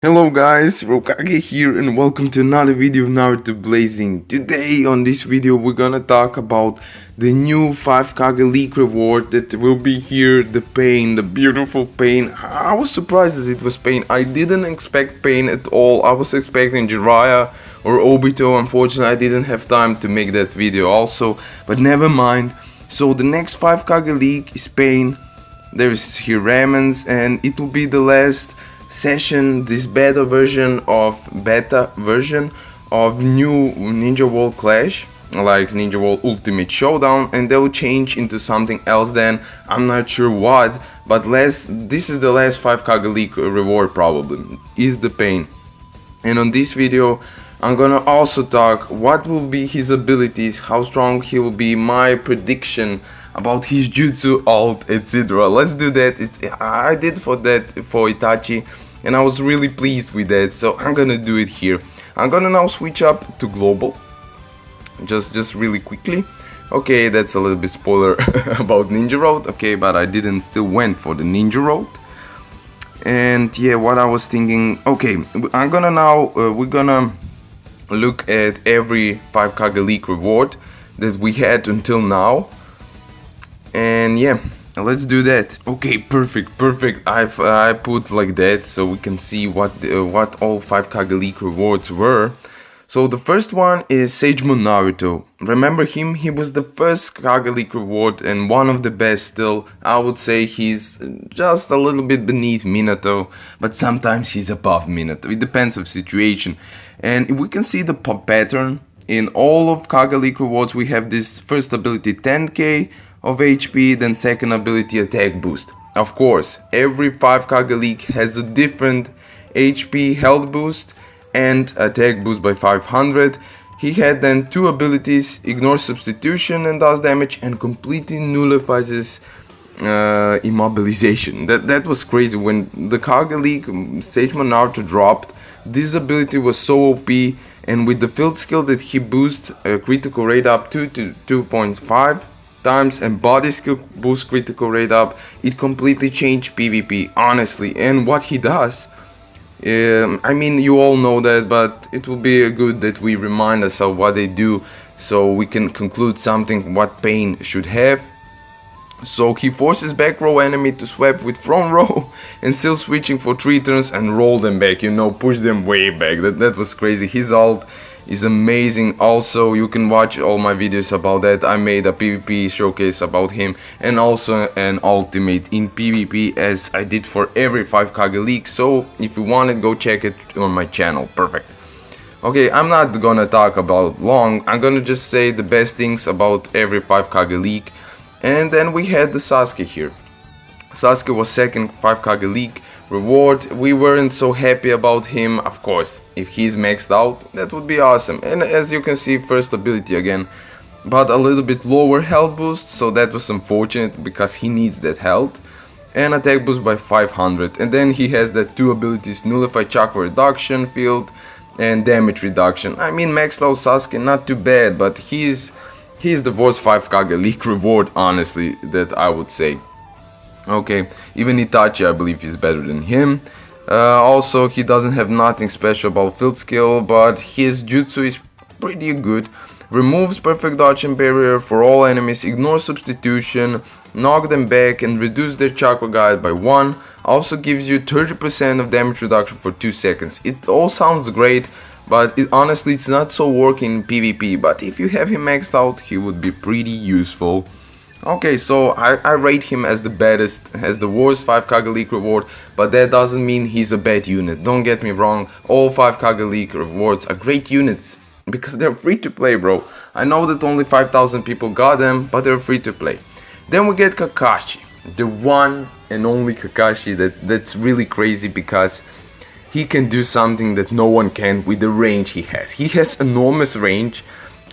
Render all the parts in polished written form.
Hello guys, Kage here and welcome to another video of Naruto Blazing. Today on this video we're gonna talk about the new Five Kage League reward that will be here, the pain, the beautiful pain. I was surprised that it was pain. I didn't expect pain at all. I was expecting Jiraiya or Obito. Unfortunately I didn't have time to make that video also, but never mind. So the next Five Kage League is pain. There's here Ramens and it will be the last session, this beta version of new Ninja World Clash, like Ninja World Ultimate Showdown, and they'll change into something else then. I'm not sure what, but this is the last Five Kage League reward probably, is the pain. And on this video I'm gonna also talk what will be his abilities, how strong he will be, my prediction about his jutsu, alt, etc. Let's do that. I did for Itachi and I was really pleased with that, so I'm gonna do it here. I'm gonna now switch up to global, just really quickly. Okay, that's a little bit spoiler about Ninja Road, okay, but I didn't still went for the Ninja Road. And yeah, what I was thinking, okay, I'm gonna now, we're gonna look at every Five Kage League reward that we had until now. And yeah, let's do that. Okay, perfect. I put like that so we can see what all Five Kage League rewards were. So the first one is Sagemon Naruto. Remember him? He was the first Kage League reward and one of the best still. I would say he's just a little bit beneath Minato, but sometimes he's above Minato. It depends on situation. And we can see the pattern. In all of Kage League rewards we have this first ability 10k of HP, then second ability attack boost. Of course, every 5 Kage League has a different HP health boost and attack boost by 500. He had then two abilities, ignore substitution and does damage, and completely nullifies his immobilization. That was crazy. When the Kage League Sagemon Naruto dropped, this ability was so OP, and with the field skill that he boosts critical rate up to 2.5 times and body skill boost critical rate up, it completely changed PvP, honestly. And what he does, I mean, you all know that, but it will be good that we remind us of what they do so we can conclude something what pain should have. So he forces back row enemy to swap with front row and still switching for 3 turns and roll them back, you know, push them way back. That was crazy. His ult is amazing. Also, you can watch all my videos about that. I made a PvP showcase about him and also an ultimate in PvP as I did for every 5 Kage League. So if you want it, go check it on my channel. Perfect. Okay, I'm not gonna talk about long. I'm gonna just say the best things about every 5 Kage League. And then we had the Sasuke here. Sasuke was second 5 Kage League reward. We weren't so happy about him. Of course, if he's maxed out, that would be awesome. And as you can see, first ability again, but a little bit lower health boost, so that was unfortunate because he needs that health. And attack boost by 500. And then he has that two abilities, nullify chakra reduction field and damage reduction. I mean, maxed out Sasuke, not too bad, but he's the worst 5 Kage League reward, honestly, that I would say. Okay, even Itachi I believe is better than him. Also, he doesn't have nothing special about field skill, but his jutsu is pretty good. Removes perfect dodge and barrier for all enemies, ignores substitution, knock them back and reduce their chakra guide by 1. Also gives you 30% of damage reduction for 2 seconds. It all sounds great, but honestly it's not so working in PvP, but if you have him maxed out, he would be pretty useful. Okay, so I rate him as the baddest, as the worst 5 Kage League reward, but that doesn't mean he's a bad unit. Don't get me wrong, all 5 Kage League rewards are great units, because they're free to play, bro. I know that only 5,000 people got them, but they're free to play. Then we get Kakashi, the one and only Kakashi that's really crazy because he can do something that no one can with the range he has. He has enormous range.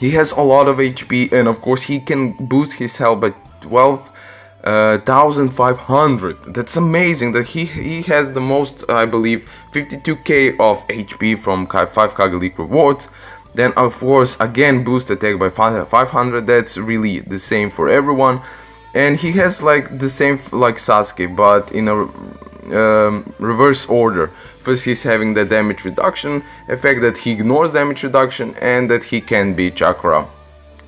He has a lot of HP, and of course he can boost his health by 12,500. That's amazing that he has the most, I believe, 52k of HP from 5 Kage League rewards. Then of course again boost attack by 500. That's really the same for everyone. And he has like the same like Sasuke, but in a reverse order. First he's having the damage reduction effect, that he ignores damage reduction, and that he can be chakra.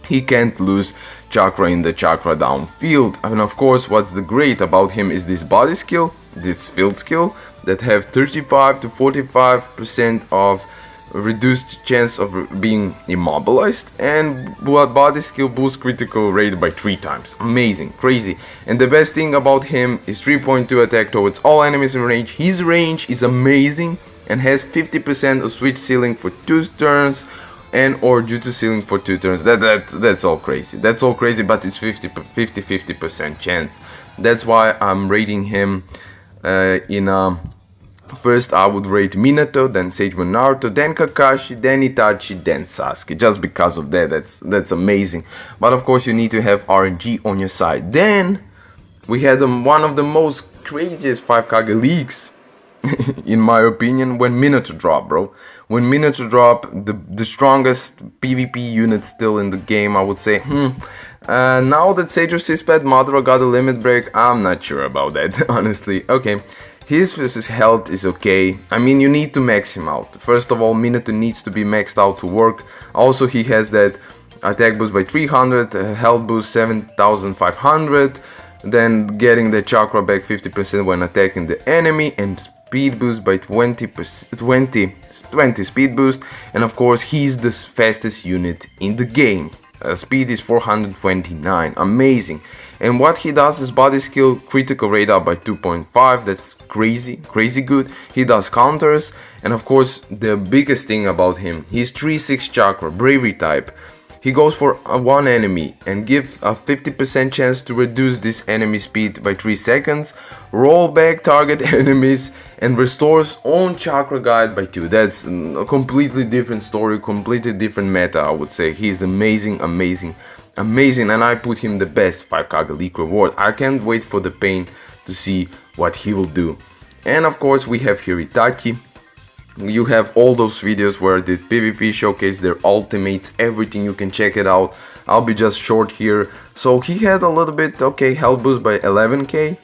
He can't lose chakra in the chakra down field. And of course, what's the great about him is this body skill, this field skill, that have 35 to 45% of reduced chance of being immobilized, and body skill boosts critical rate by 3 times. Amazing, crazy. And the best thing about him is 3.2 attack towards all enemies in range. His range is amazing and has 50% of switch ceiling for 2 turns, and or jutsu ceiling for 2 turns. That's all crazy. That's all crazy, but it's 50% chance. That's why I'm rating him first I would rate Minato, then Sage Moon Naruto, then Kakashi, then Itachi, then Sasuke. Just because of that, that's amazing. But of course you need to have RNG on your side. Then we had one of the most craziest 5 Kage Leagues in my opinion, when Minato dropped, bro. When Minato dropped, the strongest PvP unit still in the game, I would say, now that Sage of Sispad Madara got a limit break, I'm not sure about that, honestly. Okay, his versus health is okay. I mean, you need to max him out. First of all, Minato needs to be maxed out to work. Also, he has that attack boost by 300, health boost 7500, then getting the chakra back 50% when attacking the enemy, and speed boost by 20 speed boost. And of course, he's the fastest unit in the game. Speed is 429, amazing. And what he does is body skill, critical rate up by 2.5, that's crazy good. He does counters, and of course the biggest thing about him, he's 3-6 chakra, bravery type. He goes for one enemy and gives a 50% chance to reduce this enemy speed by 3 seconds, roll back target enemies, and restores own chakra guide by 2. That's a completely different story, completely different meta, I would say. He's amazing, and I put him the best 5 Kage League reward. I can't wait for the pain to see what he will do. And of course we have here Itachi. You have all those videos where the PvP showcase their ultimates, everything, you can check it out. I'll be just short here. So he had a little bit, okay, health boost by 11k,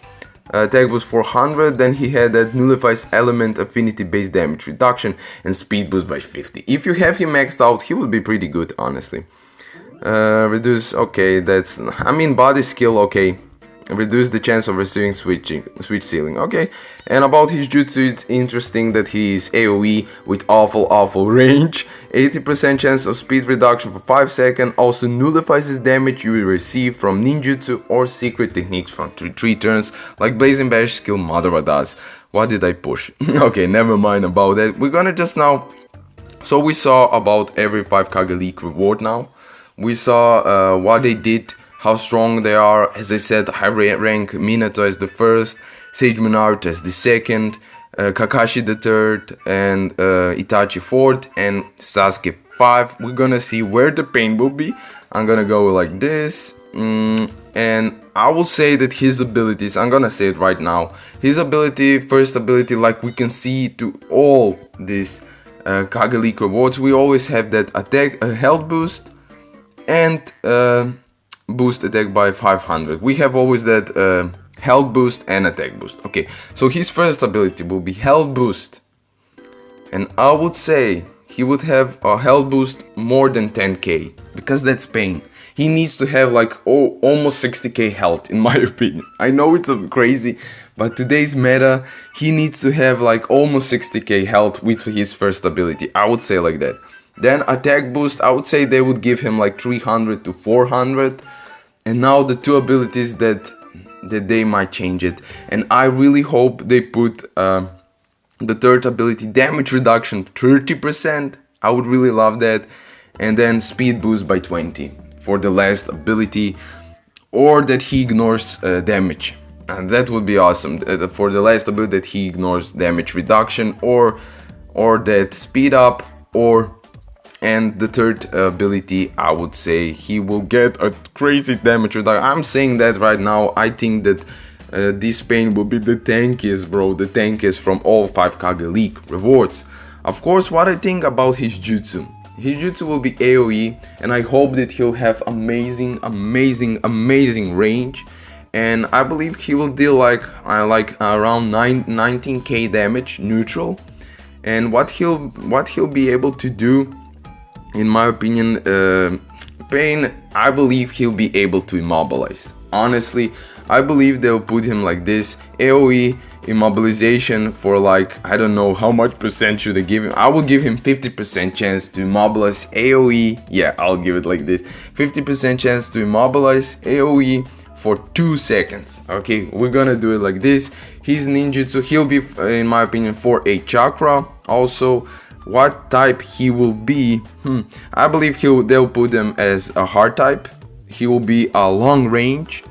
attack boost 400, then he had that nullifies element affinity based damage reduction and speed boost by 50. If you have him maxed out, he would be pretty good, honestly. Reduce, okay, that's, I mean, body skill, okay. Reduce the chance of receiving switch ceiling, okay. And about his jutsu, it's interesting that he is AoE with awful range, 80% chance of speed reduction for 5 seconds, also nullifies his damage you will receive from ninjutsu or secret techniques from 3 turns, like Blazing Bash skill Madara does. What did I push? Okay, never mind about that. We're gonna just now, so we saw about every 5 Kage League reward now. We saw what they did, how strong they are. As I said, high rank Minato as the first, Sage Moon Naruto as the second, Kakashi the third, and Itachi fourth, and Sasuke 5. We're gonna see where the pain will be. I'm gonna go like this, and I will say that his abilities, I'm gonna say it right now, his ability, first ability, like we can see to all these Kage League rewards, we always have that attack, health boost, and boost attack by 500. We have always that health boost and attack boost. Okay, so his first ability will be health boost, and I would say he would have a health boost more than 10k, because that's pain. He needs to have like almost 60k health, in my opinion. I know it's crazy, but today's meta, he needs to have like almost 60k health with his first ability. I would say like that. Then attack boost, I would say they would give him like 300 to 400. And now the 2 abilities that they might change it. And I really hope they put the third ability, damage reduction 30%. I would really love that. And then speed boost by 20 for the last ability. Or that he ignores damage. And that would be awesome. For the last ability that he ignores damage reduction. Or that speed up, or... And the third ability, I would say he will get a crazy damage reduction. I'm saying that right now. I think that this pain will be the tankiest, bro. The tankiest from all 5 Kage League rewards. Of course, what I think about his jutsu. His jutsu will be AoE, and I hope that he'll have amazing range. and I believe he will deal like around 19k damage neutral. And what he'll be able to do, in my opinion, Pain, I believe he'll be able to immobilize. Honestly, I believe they'll put him like this: AoE immobilization for like, I don't know how much percent should I give him. I will give him 50% chance to immobilize AoE. Yeah, I'll give it like this: 50% chance to immobilize AoE for 2 seconds. Okay, we're gonna do it like this. His ninjutsu, he'll be, in my opinion, for a chakra. Also, what type he will be, I believe they'll put him as a hard type. He will be a long range.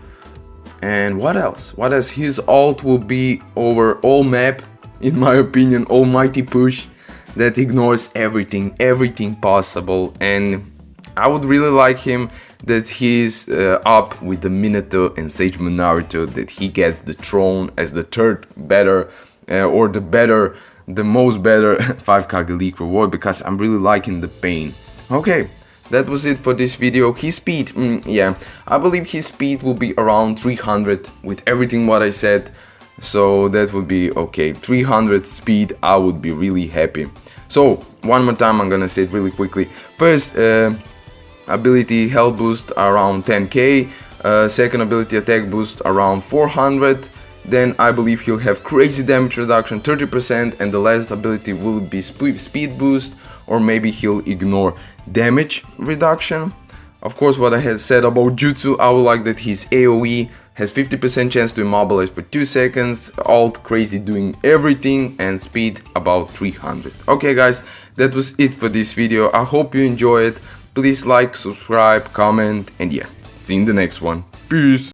And what else? His ult will be over all map, in my opinion, almighty push that ignores everything possible. And I would really like him that he's up with the Minato and Sage Naruto, that he gets the throne as the third better, or the most better Five Kage League reward, because I'm really liking the Pain. Okay, that was it for this video. His speed, yeah, I believe his speed will be around 300 with everything what I said. So that would be okay. 300 speed, I would be really happy. So one more time, I'm gonna say it really quickly. First, ability health boost around 10k. Second ability attack boost around 400. Then I believe he'll have crazy damage reduction 30%, and the last ability will be speed boost, or maybe he'll ignore damage reduction. Of course, what I had said about jutsu, I would like that his AoE has 50% chance to immobilize for 2 seconds, alt crazy doing everything, and speed about 300. Okay guys, that was it for this video. I hope you enjoy it. Please like, subscribe, comment, and yeah, see you in the next one. Peace.